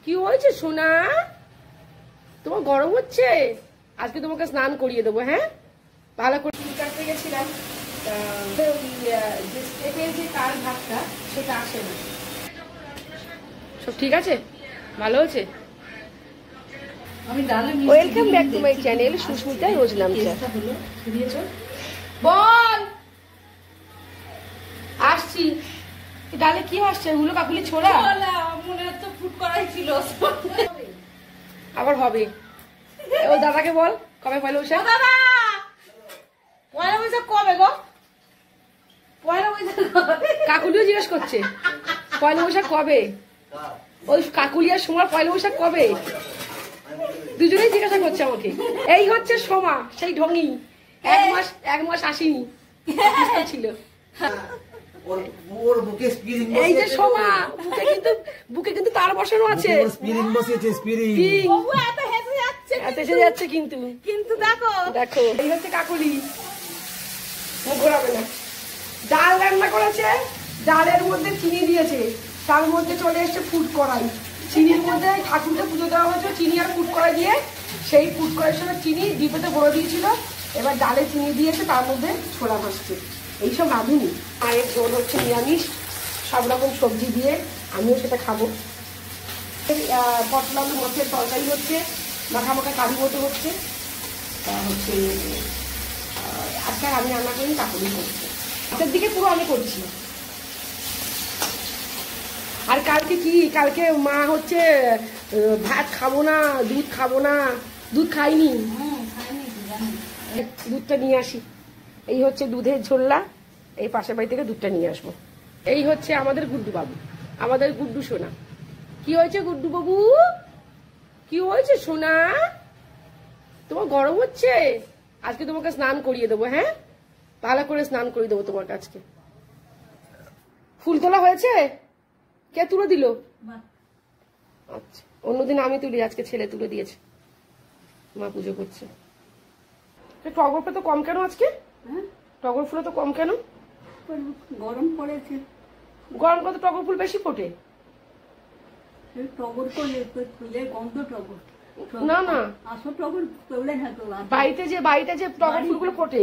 কি হয়েছে সোনা? তোমার গরম হচ্ছে? আজকে তোমাকে স্নান করিয়ে দেবো। হ্যাঁ, ভালো করে চুল কাটতে গেছিলাম, যে স্টেপের যে কার ভাগটা সেটা আসে না। সব ঠিক আছে? ভালো হয়েছে? Welcome back to my channel Sushmita Rojnamcha. বল, আসছি। ডালে কি আসছে? ওগুলো কাকুলি ছোড়া মনে হচ্ছে ফুট করাই ছিল, আবার হবে। ও দাদাকে বল কবে পয়লা বৈশাখ? দাদা পয়লা বৈশাখ কবে গো? পয়লা বৈশাখ কাকুলিও জিজ্ঞেস করছে পয়লা বৈশাখ কবে। ওই কাকুলিয়ার সময় পয়লা বৈশাখ কবে, দুজনেই জিজ্ঞাসা করছে আমাকে। এই হচ্ছে সোমা, সেই ঢঙি, এক মাস আসেনি ছিল। এই যে সোমা, বুকে কিন্তু তার বসানো আছে, এসে যাচ্ছে কিন্তু কিন্তু দেখো দেখো। এই হচ্ছে কাকুলি, ঘোরাবে না। ডাল রান্না করেছে, ডালের মধ্যে চিনি দিয়েছে, তার মধ্যে চলে এসছে ফুড কড়াই। চিনির মধ্যে ঠাকুরকে পুজো দেওয়া হয়েছে, চিনি আর ফুড কড়াই দিয়ে, সেই ফুড কড়াইয়ের সঙ্গে চিনি ডিপেতে ভরে দিয়েছিল। এবার ডালে চিনি দিয়েছে, তার মধ্যে ছোলা ভাসছে। এইসব রাঁধুনি। মায়ের ঝোল হচ্ছে নিরামিষ, সব রকম সবজি দিয়ে, আমিও সেটা খাবো। পটল আলু মাছের তরকারি হচ্ছে, মাখা মাখা কারি মতো হচ্ছে। তা হচ্ছে আজকে আমি রান্না করি, কাকুলি করছি। রাতের দিকে পুরো আমি করছি। আর কালকে কি, কালকে মা হচ্ছে ভাত খাবো না, দুধ খাবো না, দুধ খাইনি, দুধটা নিয়ে আসি। এই হচ্ছে দুধের ঝোল্লা, এই পাশের বাড়ি থেকে দুধটা নিয়ে আসবো। এই হচ্ছে আমাদের গুড্ডু বাবু, আমাদের গুড্ডু সোনা। কি হয়েছে গুড্ডু বাবু? কি হয়েছে সোনা? তোমার গরম হচ্ছে? আজকে তোমাকে স্নান করিয়ে দেবো। হ্যাঁ, ভালো করে স্নান করিয়ে দেবো তোমার কাছকে। ফুল তোলা হয়েছে? কে তুলে দিল? আচ্ছা, অন্যদিন আমি তুলি, আজকে ছেলে তুলে দিয়েছে। মা পুজো করছে। টগর ফুল তো কম কেন আজকে? টগর ফুল তো কম কেন? গরম পড়েছে। গরম কত টগর ফুল বেশি ফোটে? টগর ফুলের গন্ধ টগর। না না, আসল টগর তোলে না তো। বাড়িতে যে টগর ফুলগুলো ফোটে,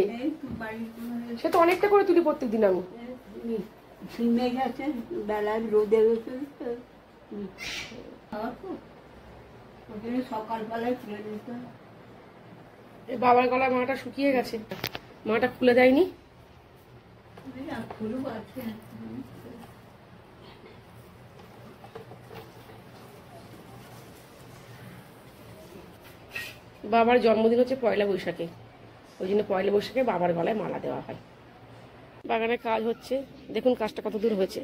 সে তো অনেকটা করে তুলি প্রত্যেকদিন আমি। ঝিমে গেছে বেলায় রোদে গেছে, সকালবেলায় তুলে দিতে। বাবার গলায় মাটা শুকিয়ে গেছে, মাটা খুলে দেয়নি। ফুলও আছে। বাবার জন্মদিন হচ্ছে পয়লা বৈশাখে, ওই জন্য পয়লা বৈশাখে বাবার গলায় মালা দেওয়া হয়। বাগানে কাজ হচ্ছে, দেখুন কাজটা কত দূর হয়েছে।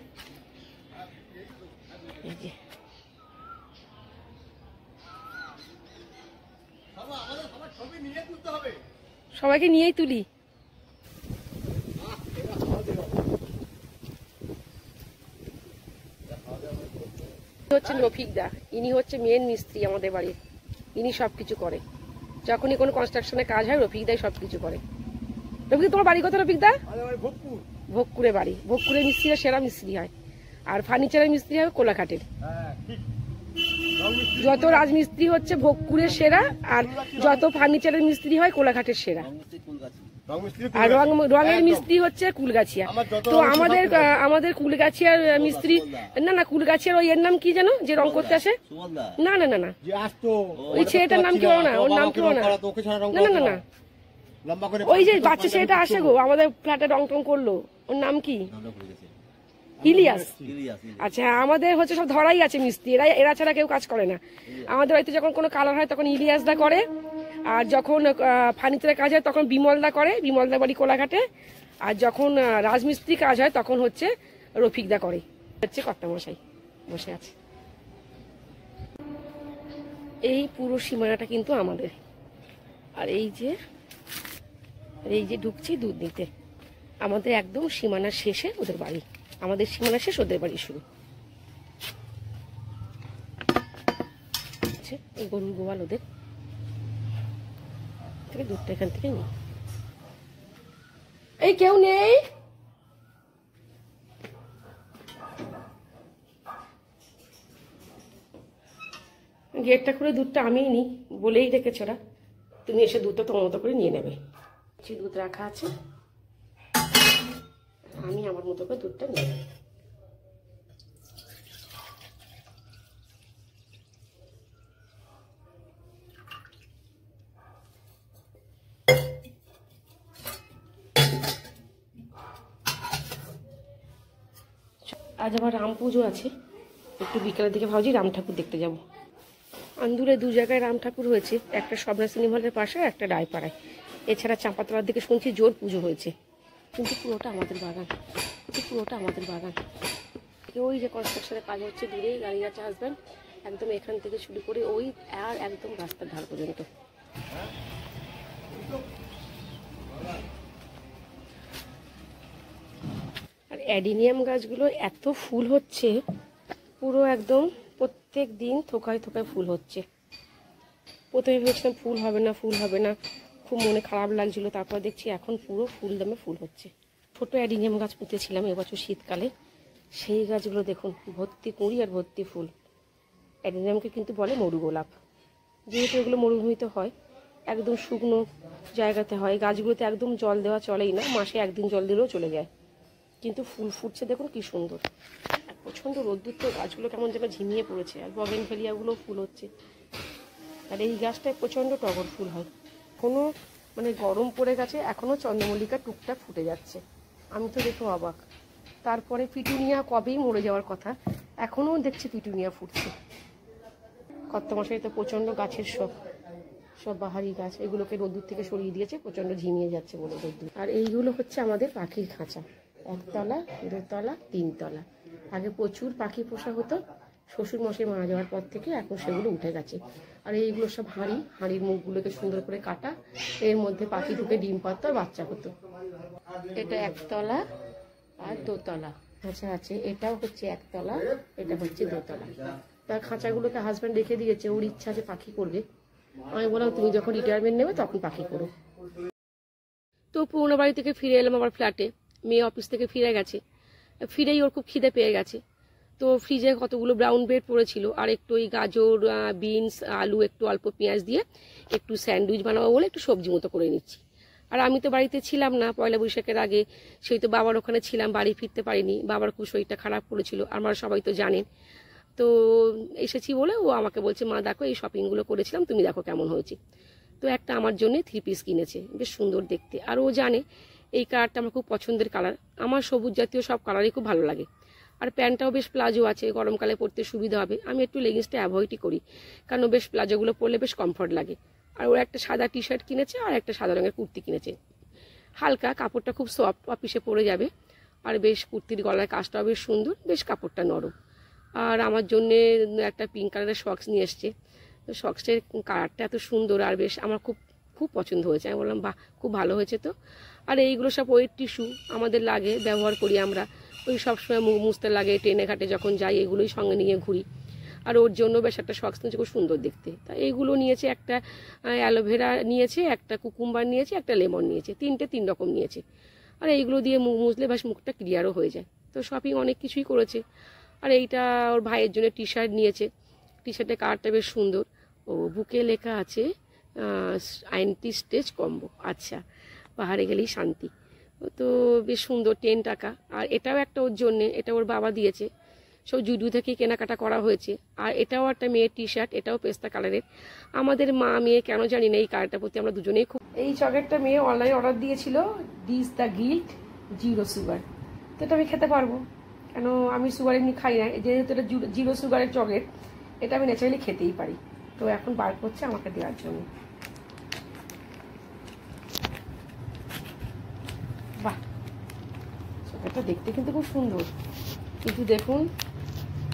এই যে সবাইকে নিয়েই তুলি। হচ্ছেন রফিক দা, ইনি হচ্ছে মেন মিস্ত্রি আমাদের বাড়ির। ইনি সবকিছু করে, যখনই কোনো কনস্ট্রাকশনের কাজ হয় রফিক দাই সবকিছু করে। রফিক, তোমার বাড়ি কোথায় রফিক দা? ভোগপুরে বাড়ি। ভোগপুরের মিস্ত্রিরা সেরা মিস্ত্রি হয়, আর ফার্নিচারের মিস্ত্রি হয় কোলাঘাটের। যত রাজমিস্ত্রি হচ্ছে ভোগপুরের সেরা, আর যত ফার্নিচারের মিস্ত্রি হয় কোলাঘাটের সেরা, আর রঙের মিস্ত্রি হচ্ছে কুলগাছিয়া। তো আমাদের কুলগাছিয়ার মিস্ত্রি, না কুলগাছিয়ার ওই এর নাম কি জানো, যে রং করতে আসে? না না না না, ওই ছেলেটার নাম কি বলো না, ওর নাম কি বলো না, না না না, ওই যে বাচ্চা ছেলেটা আসে গো আমাদের ফ্ল্যাটে রং টং করলো, ওর নাম কি? ইলিয়াস। আচ্ছা, আমাদের হচ্ছে সব ধরাই আছে মিস্ত্রি, এরা ছাড়া কেউ কাজ করে না। আমাদের বাড়িতে যখন কোনো কালার হয় তখন ইলিয়াসদা করে, আর যখন ফার্নিচারের কাজ হয় তখন বিমলদা করে, বিমলদা বাড়ি কোলাঘাটে। আর যখন রাজমিস্ত্রি কাজ হয় তখন হচ্ছে রফিকদা করে। হচ্ছে কর্তামশাই বসে আছে। এই পুরো সীমানাটা কিন্তু আমাদের। আর এই যে ঢুকছি দুধ নিতে, আমাদের একদম সীমানার শেষে ওদের বাড়ি, আমাদের সীমানা শেষ, ওদের বাড়ি শুরু। এই গরুর গোয়াল ওদের, থেকে দুধটা এখান থেকে নিই। এই কেউ নেই? গেটটা খুলে দুধটা আমিই নিই, বলেই রেখেছ ওরা, তুমি এসে দুধটা তোমার মতো করে নিয়ে নেবে। দুধ রাখা আছে, আমি আমার মতো করে দুধটা নিয়ে নেব। আজ আবার রাম পুজো আছে, একটু বিকালের দিকে ভাবছি রাম ঠাকুর দেখতে যাব। আন্দুলে 2 জায়গায় রাম ঠাকুর হয়েছে, একটা স্বপ্না সিনেমা হলের পাশে, একটা রায়পাড়ায়। এছাড়া চাঁপাতলার দিকে শুনছি জোর পুজো হয়েছে, কিন্তু পুরোটা আমাদের বাগান, পুরোটা আমাদের বাগান। ওই যে কনস্ট্রাকশনের কাজ হচ্ছে, দূরেই গাড়ি আছে হাজব্যান্ড, একদম এখান থেকে শুরু করে ওই আর একদম রাস্তার ধার পর্যন্ত। আর অ্যাডিনিয়াম গাছগুলো এত ফুল হচ্ছে, পুরো একদম প্রত্যেক দিন থোকায় থোকায় ফুল হচ্ছে। প্রথমে ভেবেছিলাম ফুল হবে না, ফুল হবে না, খুব মনে খারাপ লাগছিল, তারপর দেখছি এখন পুরো ফুল দামে ফুল হচ্ছে। ছোট অ্যাডিনিয়াম গাছ পুঁতেছিলাম এবছর শীতকালে, সেই গাছগুলো দেখুন ভর্তি কুঁড়ি আর ভর্তি ফুল। অ্যাডিনিয়ামকে কিন্তু বলে মরু গোলাপ, যেহেতু এগুলো মরুভূমিতে হয়, একদম শুকনো জায়গাতে হয়, গাছগুলোতে একদম জল দেওয়া চলেই না, মাসে 1 দিন জল দিলেও চলে যায়, কিন্তু ফুল ফুটছে দেখুন কি সুন্দর। আর প্রচণ্ড রোদ্দুর তো গাছগুলো কেমন যেন ঝিমিয়ে পড়েছে, আর বগেনভেলিয়াগুলোও ফুল হচ্ছে। আর এই গাছটায় প্রচণ্ড টগর ফুল হয়, এখনও মানে গরম পড়ে গেছে, এখনও চন্দ্রমল্লিকা টুকটাক ফুটে যাচ্ছে, আমি তো দেখো অবাক। তারপরে পিটুনিয়া কবেই মরে যাওয়ার কথা, এখনও দেখছি পিটুনিয়া ফুটছে। কত মাসে তো প্রচণ্ড গাছের সব বাহারি গাছ, এগুলোকে রোদ্দুর থেকে সরিয়ে দিয়েছে, প্রচণ্ড ঝিমিয়ে যাচ্ছে বলে রোদ্দুর। আর এইগুলো হচ্ছে আমাদের পাখির খাঁচা, 1 তলা 2 তলা 3 তলা। আগে প্রচুর পাখি পোষা হতো, শ্বশুর মশাই মারা যাওয়ার পর থেকে এখন সেগুলো উঠে গেছে। আর এইগুলো সব হাঁড়ির মুখগুলোকে সুন্দর করে কাটা, এর মধ্যে পাখি ঢুকে ডিম পারতো আর বাচ্চা হতো। এটা 1 তলা আর 2 তলা খাঁচা আছে, এটাও হচ্ছে 1 তলা, এটা হচ্ছে 2 তলা। তার খাঁচাগুলোকে হাজব্যান্ড রেখে দিয়েছে, ওর ইচ্ছা যে পাখি করবে। আমি বললাম তুমি যখন রিটায়ারমেন্ট নেবে তখন পাখি করো। তো পুরোনো বাড়ি থেকে ফিরে এলাম আবার ফ্ল্যাটে, মেয়ে অফিস থেকে ফিরে গেছে, ফিরেই ওর খুব খিদে পেয়ে গেছে। তো ফ্রিজে কতগুলো ব্রাউন ব্রেড পড়েছিল, আর একটু ওই গাজর, বিনস, আলু, একটু অল্প পেঁয়াজ দিয়ে একটু স্যান্ডউইচ বানাবো বলে একটু সবজি মতো করে নিচ্ছি। আর আমি তো বাড়িতে ছিলাম না পয়লা বৈশাখের আগে, সেই তো বাবার ওখানে ছিলাম, বাড়ি ফিরতে পারিনি, বাবার খুব শরীরটা খারাপ করেছিল, আমরা সবাই তো জানেন। তো এসেছি বলে ও আমাকে বলছে, মা দেখো এই শপিংগুলো করেছিলাম, তুমি দেখো কেমন হয়েছে। তো একটা আমার জন্য 3 পিস কিনেছে, বেশ সুন্দর দেখতে। আর ও জানে এই কালারটা আমার খুব পছন্দের কালার, আমার সবুজ জাতীয় সব কালারই খুব ভালো লাগে। আর প্যান্টটাও বেশ প্লাজো আছে, গরমকালে পরতে সুবিধা হবে। আমি একটু লেগিংসটা অ্যাভয়েডই করি, কারণ বেশ প্লাজোগুলো পরলে বেশ কমফর্ট লাগে। আর ওরা একটা সাদা টি শার্ট কিনেছে আর একটা সাদা রঙের কুর্তি কিনেছে, হালকা, কাপড়টা খুব সফট, অফিসে পরে যাবে। আর বেশ কুর্তির গলার কাজটাও বেশ সুন্দর, বেশ কাপড়টা নরম। আর আমার জন্যে একটা পিঙ্ক কালারের সক্স নিয়ে এসছে, তো সক্সের কালারটা এত সুন্দর আর বেশ আমার খুব খুব পছন্দ হয়েছে। আমি বললাম বাহ, খুব ভালো হয়েছে তো। আর এইগুলো সব ওয়েট টিস্যু আমাদের লাগে, ব্যবহার করি আমরা, ওই সবসময় মুখ মুছতে লাগে, ট্রেনে ঘাটে যখন যাই এগুলোই সঙ্গে নিয়ে ঘুরি। আর ওর জন্য বেশ একটা সক্স নিয়েছে, খুব সুন্দর দেখতে। তা এইগুলো নিয়েছে, একটা অ্যালোভেরা নিয়েছে, একটা কুকুম্বার নিয়েছে, একটা লেমন নিয়েছে, 3 রকম নিয়েছে। আর এইগুলো দিয়ে মুখ মুছলে বেশ মুখটা ক্লিয়ারও হয়ে যায়। তো শপিং অনেক কিছুই করেছে। আর এইটা ওর ভাইয়ের জন্য টি শার্ট নিয়েছে, টি শার্টের কালারটা বেশ সুন্দর, ও বুকে লেখা আছে অ্যান্টি স্ট্রেচ কম্বো। আচ্ছা, পাহাড়ে গেলেই শান্তি, তো বেশ সুন্দর, 10 টাকা। আর এটাও একটা ওর জন্যে, এটা ওর বাবা দিয়েছে, সব জুডু থেকেই কেনাকাটা করা হয়েছে। আর এটাও একটা মেয়ের টি শার্ট, এটাও পেস্তা কালারের। আমাদের মা মেয়ে কেন জানি না এই কালারটার প্রতি আমরা দুজনেই খুব। এই চকলেটটা মেয়ে অনলাইনে অর্ডার দিয়েছিল, ডিস দ্য গিল্ট 0 সুগার। তো এটা আমি খেতে পারবো, কেন আমি সুগার এমনি খাই না, যেহেতু এটা 0 সুগারের চকলেট, এটা আমি ন্যাচারালি খেতেই পারি। তো এখন বার করছে আমাকে দেওয়ার জন্য। বাহ, চকলেটটা দেখতে কিন্তু খুব সুন্দর, কিন্তু দেখুন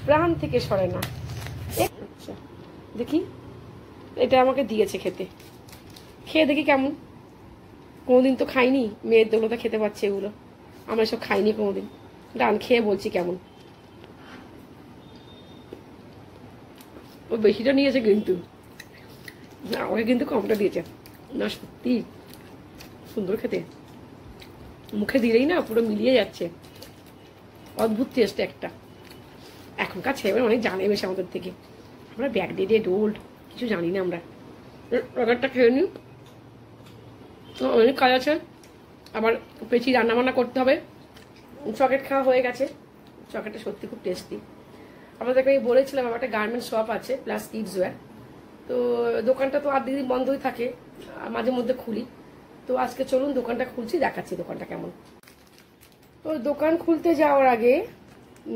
প্রাণ থেকে সরে না। আচ্ছা দেখি, এটা আমাকে দিয়েছে খেতে, খেয়ে দেখি কেমন। কোনোদিন তো খাইনি, মেয়ের দৌলতে খেতে পাচ্ছে এগুলো, আমরা সব খাইনি কোনোদিন। ডান, খেয়ে বলছি কেমন। ও বেশিটা নিয়েছে কিন্তু, না আমাকে কিন্তু কমটা দিয়েছে। না সত্যি সুন্দর খেতে, মুখে দিলেই না পুরো মিলিয়ে যাচ্ছে, অদ্ভুত টেস্ট একটা। এখনকার ছেলেমেয়ে অনেক জানে বেশি আমাদের থেকে, আমরা ব্যাকডেটেড ওল্ড, কিছু জানি না আমরা। চকলেটটা খেয়ে নিই, অনেক কাজ আছে, আবার পেঁচি রান্নাবান্না করতে হবে। চকলেট খাওয়া হয়ে গেছে, চকলেটটা সত্যি খুব টেস্টি। আপনাদেরকে আমি বলেছিলাম আমার একটা গার্মেন্টস শপ আছে প্লাস কিডস ওয়্যার, তো দোকানটা তো আর দিন বন্ধই থাকে, মাঝে মধ্যে খুলি। তো আজকে চলুন দোকানটা খুলছি, দেখাচ্ছি দোকানটা কেমন। তো দোকান খুলতে যাওয়ার আগে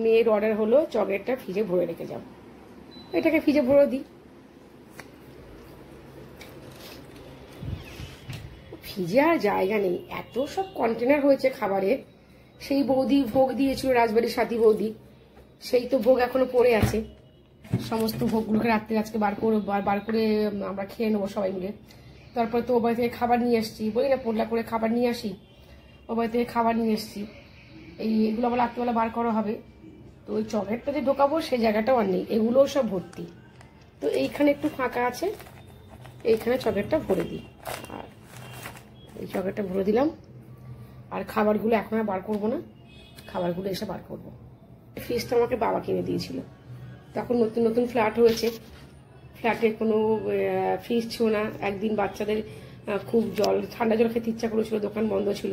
মেয়ের অর্ডার হলো চকলেটটা ফ্রিজে ভরে রেখে যাও, এটাকে ফ্রিজে ভরে দিই। ফ্রিজে আর জায়গা নেই, এত সব কন্টেনার হয়েছে খাবারের। সেই বৌদি ভোগ দিয়েছিল, রাজবাড়ির সাথী বৌদি, সেই তো ভোগ এখনো পড়ে আছে। সমস্ত ভোগগুলোকে রাত্রে আজকে বার করে আমরা খেয়ে নেবো সবাই মিলে। তারপর তো ও বাড়ি থেকে খাবার নিয়ে এসছি, বলি না পোটলা করে খাবার নিয়ে আসি, ও বাড়ি থেকে খাবার নিয়ে এসছি। এগুলো আবার রাত্রিবেলা বার করা হবে। তো ওই চকলেটটা যে ঢোকাবো সেই জায়গাটাও আর নেই, এগুলোও সব ভর্তি। তো এইখানে একটু ফাঁকা আছে, এইখানে চকলেটটা ভরে দিই। আর এই চকলেটটা ভরে দিলাম। আর খাবারগুলো এখন আর বার করবো না, খাবারগুলো এসে বার করবো। ফ্রিজটা আমাকে বাবা কিনে দিয়েছিল, তখন নতুন নতুন ফ্ল্যাট হয়েছে, ফ্ল্যাটে কোনো ফ্রিজ ছিল না। একদিন বাচ্চাদের খুব ঠান্ডা জল খেতে ইচ্ছা করেছিল, দোকান বন্ধ ছিল।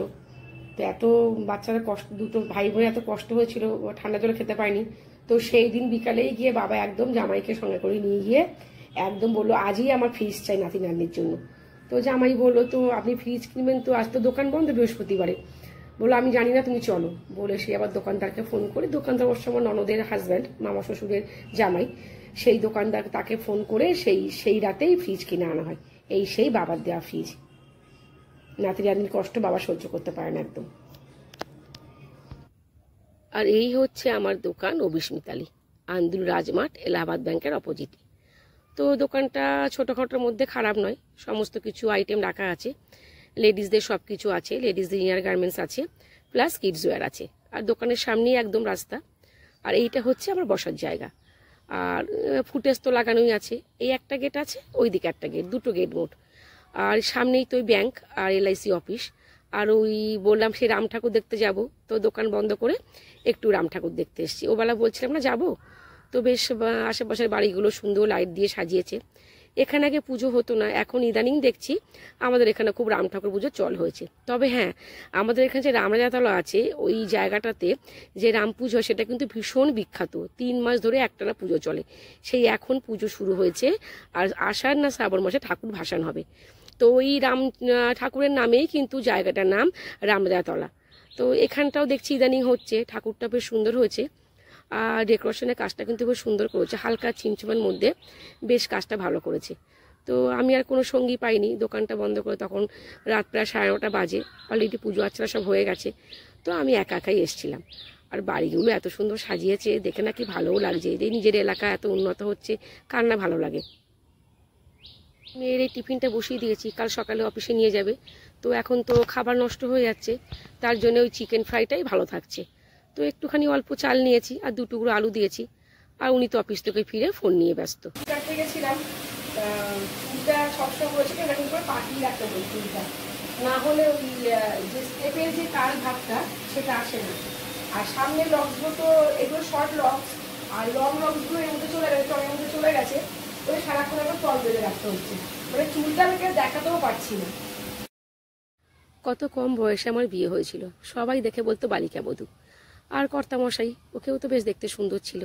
তো এত বাচ্চাদের কষ্ট, দুটো ভাই বোনে এত কষ্ট হয়েছিল, ঠান্ডা জল খেতে পায়নি। তো সেই দিন বিকালেই গিয়ে বাবা একদম জামাইকে সঙ্গে করে নিয়ে গিয়ে একদম বললো আজই আমার ফ্রিজ চাই নাতি নাতনির জন্য। তো জামাই বললো তো আপনি ফ্রিজ কিনবেন, তো আজ তো দোকান বন্ধ বৃহস্পতিবারে। বললো আমি জানি না, তুমি চলো। বলে সে আবার দোকানদারকে ফোন করে, দোকানদার ওর সময় ননদের হাজব্যান্ড, মামা শ্বশুরের জামাই, সেই দোকানদার তাকে ফোন করে সেই রাতেই ফ্রিজ কিনে আনা হয়। সেই বাবার দেওয়া ফ্রিজ। নাতি নাতনির কষ্ট বাবা সহ্য করতে পারে না একদম। আর এই হচ্ছে আমার দোকান অবিস্মিতালি, আন্দুল রাজমাঠ, এলাহাবাদ ব্যাংকের অপোজিটে। তো দোকানটা ছোটোখাটোর মধ্যে খারাপ নয়, সমস্ত কিছু আইটেম রাখা আছে। লেডিসদের সব কিছু আছে, লেডিসদের ইনার গার্মেন্টস আছে, প্লাস কিডস ওয়্যার আছে। আর দোকানের সামনেই একদম রাস্তা। আর এইটা হচ্ছে আমার বসার জায়গা। আর ফুটেজ তো লাগানোই আছে, এই একটা গেট আছে, ওই দিকে একটা গেট, দুটো গেট মোট। আর সামনেই তো ওই ব্যাংক আর LIC অফিস। আর ওই বললাম সেই রাম ঠাকুর দেখতে যাব, তো দোকান বন্ধ করে একটু রাম ঠাকুর দেখতে এসেছি। ওবেলা বলছিলাম না যাবো, তো বেশ আশেপাশের বাড়িগুলো সুন্দর লাইট দিয়ে সাজিয়েছে। এখানে আগে পুজো হতো না, এখন ইদানিং দেখছি আমাদের এখানে খুব রাম ঠাকুর পুজো চল হয়েছে। তবে হ্যাঁ, আমাদের এখানে যে রামরাজাতলা আছে ওই জায়গাটাতে যে রাম পুজো সেটা কিন্তু ভীষণ বিখ্যাত। 3 মাস ধরে একটানা পুজো চলে। সেই এখন পুজো শুরু হয়েছে, আর আষাঢ় না শ্রাবণ মাসে ঠাকুর ভাসান হবে। তো ওই রাম ঠাকুরের নামেই কিন্তু জায়গাটার নাম রামরাজাতলা। তো এখানটাও দেখছি ইদানিং হচ্ছে, ঠাকুরটা বেশ সুন্দর হয়েছে। আর ডেকোরেশনের কাজটা কিন্তু খুব সুন্দর করেছে, হালকা চিমচিমের মধ্যে বেশ কাজটা ভালো করেছে। তো আমি আর কোনো সঙ্গী পাইনি, দোকানটা বন্ধ করে তখন রাত প্রায় 9:30 বাজে, অলরেডি পুজো আর্চনা সব হয়ে গেছে। তো আমি একা একাই এসেছিলাম। আর বাড়িগুলো এত সুন্দর সাজিয়েছে, দেখে নাকি ভালোও লাগছে। এই নিজের এলাকা এত উন্নত হচ্ছে, কার না ভালো লাগে। মেয়ের এই টিফিনটা বসিয়ে দিয়েছি, কাল সকালে অফিসে নিয়ে যাবে। তো এখন তো খাবার নষ্ট হয়ে যাচ্ছে, তার জন্য ওই চিকেন ফ্রাইটাই ভালো থাকছে। তো একটুখানি অল্প চাল নিয়েছি আর 2 টুকরো আলু দিয়েছি। আর উনি তো অফিস থেকে ফিরে ফোন নিয়ে ব্যস্ত। কাটতে গেছিলাম, চুলটা সবসময় বলছে এরকম করে পাঠিয়ে রাখতে বলি চুলটা, না হলে ওই যে স্টেপের যে কাল ভাবটা সেটা আসে না। আর সামনের লক্সগুলো তো এগুলো শর্ট লক্স, আর লং লক্সগুলো এর মধ্যে চলে গেছে, টমের মধ্যে চলে গেছে। ওই সারাক্ষণ একবার টল বেঁধে রাখতে হচ্ছে, মানে চুলটা আমি দেখাতেও পারছি না। কত কম বয়সে আমার বিয়ে হয়েছিল, সবাই দেখে বলতো বালিকা বধূ। আর কর্তামশাই, ওকেও তো বেশ দেখতে সুন্দর ছিল।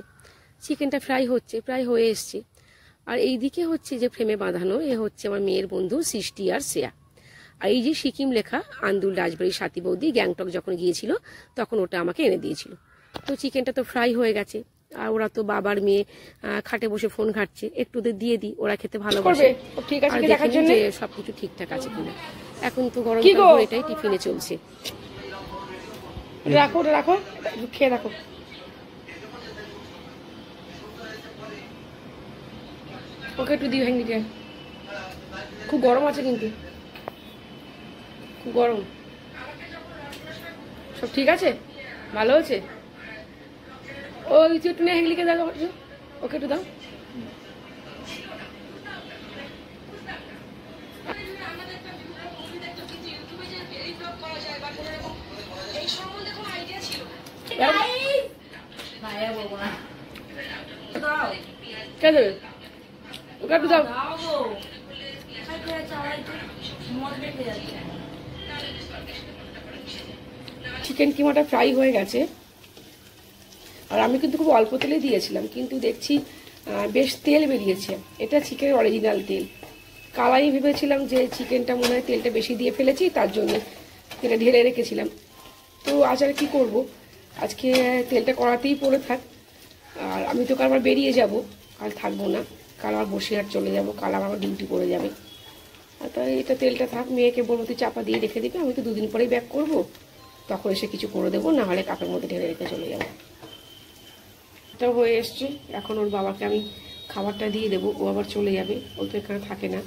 চিকেনটা ফ্রাই হচ্ছে, প্রায় হয়ে এসছে। আর এই দিকে হচ্ছে যে ফ্রেমে বাঁধানো, এ হচ্ছে আমার মেয়ের বন্ধু সৃষ্টি আর শ্রেয়া। আর এই যে সিকিম লেখা আন্দুল রাজবাড়ির সাথী বৌদি গ্যাংটক যখন গিয়েছিল তখন ওটা আমাকে এনে দিয়েছিল। তো চিকেনটা তো ফ্রাই হয়ে গেছে। আর ওরা তো বাবার মেয়ে খাটে বসে ফোন ঘাটছে, একটু ওদের দিয়ে দিই, ওরা খেতে ভালোবাসে। আর দেখেন যে সবকিছু ঠিকঠাক আছে কিনা। এখন তো গরম এটাই টিফিনে চলছে। রাখো রাখো, খেয়ে রাখো। ওকে একটু দিও হ্যাঙ্গিটা, খুব গরম আছে কিন্তু, খুব গরম। সব ঠিক আছে, ভালো আছে। ও একটু নিয়ে হ্যাঙ্গলিকে দাও, ওকে একটু দাও। কে দেবে? ওকে একটু দাও। চিকেন কিমাটা ফ্রাই হয়ে গেছে, আর আমি কিন্তু খুব অল্প তেলে দিয়েছিলাম, কিন্তু দেখছি বেশ তেল বেরিয়েছে। এটা চিকেনের অরিজিনাল তেল। কালাই ভেবেছিলাম যে চিকেনটা মনে হয় তেলটা বেশি দিয়ে ফেলেছি, তার জন্য তেলটা ঢেলে রেখেছিলাম। তো আজ আর কি করবো, আজকে তেলটা কড়াতেই পড়ে থাক। আর আমি তো কাল আবার বেরিয়ে যাব, কাল থাকবো না, কাল আবার বসিরহাট চলে যাব, কাল আমার ডিউটি পড়ে যাবে। আর তাই এটা তেলটা থাক, মেয়েকে বলবো তুই চাপা দিয়ে রেখে দিবি, আমি তো দুদিন পরেই ব্যাক করবো, তখন এসে কিছু করে দেবো, না হলে কাপের মধ্যে ঢেলে রেখে চলে যাবো। এটা হয়ে এসছে, এখন ওর বাবাকে আমি খাবারটা দিয়ে দেবো, ও আবার চলে যাবে, ও তো এখানে থাকে না।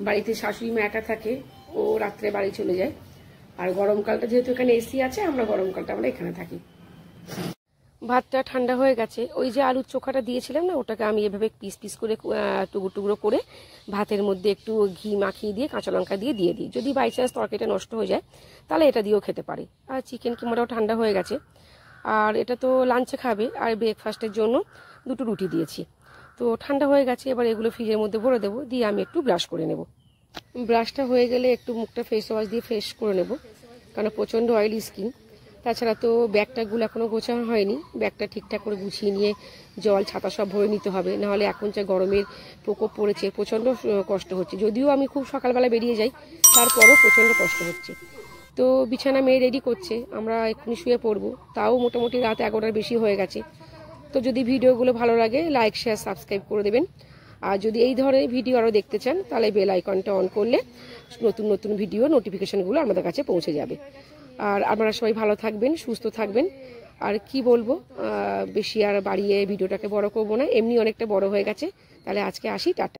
বাড়িতে শাশুড়ি মা একা থাকে, ও রাত্রে বাড়ি চলে যায়। আর গরমকালটা যেহেতু এখানে এসি আছে, আমরা গরমকালটা আমরা এখানে থাকি। ভাতটা ঠান্ডা হয়ে গেছে, ওই যে আলুর চোখাটা দিয়েছিলাম না, ওটাকে আমি এভাবে পিস পিস করে টুকরো টুকরো করে ভাতের মধ্যে একটু ঘি মাখিয়ে দিয়ে কাঁচা লঙ্কা দিয়ে দিই। যদি বাই চান্স তরকারিটা নষ্ট হয়ে যায় তাহলে এটা দিয়েও খেতে পারি। আর চিকেন কিমাটাও ঠান্ডা হয়ে গেছে, আর এটা তো লাঞ্চে খাবে, আর ব্রেকফাস্টের জন্য দুটো রুটি দিয়েছি। তো ঠান্ডা হয়ে গেছে, এবার এগুলো ফ্রিজের মধ্যে ভরে দেবো, দিয়ে আমি একটু ব্রাশ করে নেব। ব্রাশটা হয়ে গেলে একটু মুখটা ফেস ওয়াশ দিয়ে ফ্রেশ করে নেব, কারণ প্রচণ্ড অয়েলি স্কিন। তাছাড়া তো ব্যাগটাগুলো এখনও গোছানো হয়নি, ব্যাগটা ঠিকঠাক করে গুছিয়ে নিয়ে জল ছাতা সব ভরে নিতে হবে, নাহলে এখন যে গরমের প্রকোপ পড়েছে প্রচণ্ড কষ্ট হচ্ছে। যদিও আমি খুব সকালবেলা বেরিয়ে যাই, তারপরও প্রচণ্ড কষ্ট হচ্ছে। তো বিছানা মেয়ে রেডি করছে, আমরা এক্ষুনি শুয়ে পড়বো, তাও মোটামুটি রাত 11টার বেশি হয়ে গেছে। তো যদি ভিডিওগুলো ভালো লাগে লাইক শেয়ার সাবস্ক্রাইব করে দেবেন, আর যদি এই ধরনের ভিডিও আরও দেখতে চান তাহলে বেল আইকনটা অন করলে নতুন নতুন ভিডিও নোটিফিকেশানগুলো আমাদের কাছে পৌঁছে যাবে। আর আপনারা সবাই ভালো থাকবেন, সুস্থ থাকবেন। আর কি বলবো, বেশি আর বাড়িয়ে ভিডিওটাকে বড় করবো না, এমনি অনেকটা বড় হয়ে গেছে। তাহলে আজকে আসি, টাটা।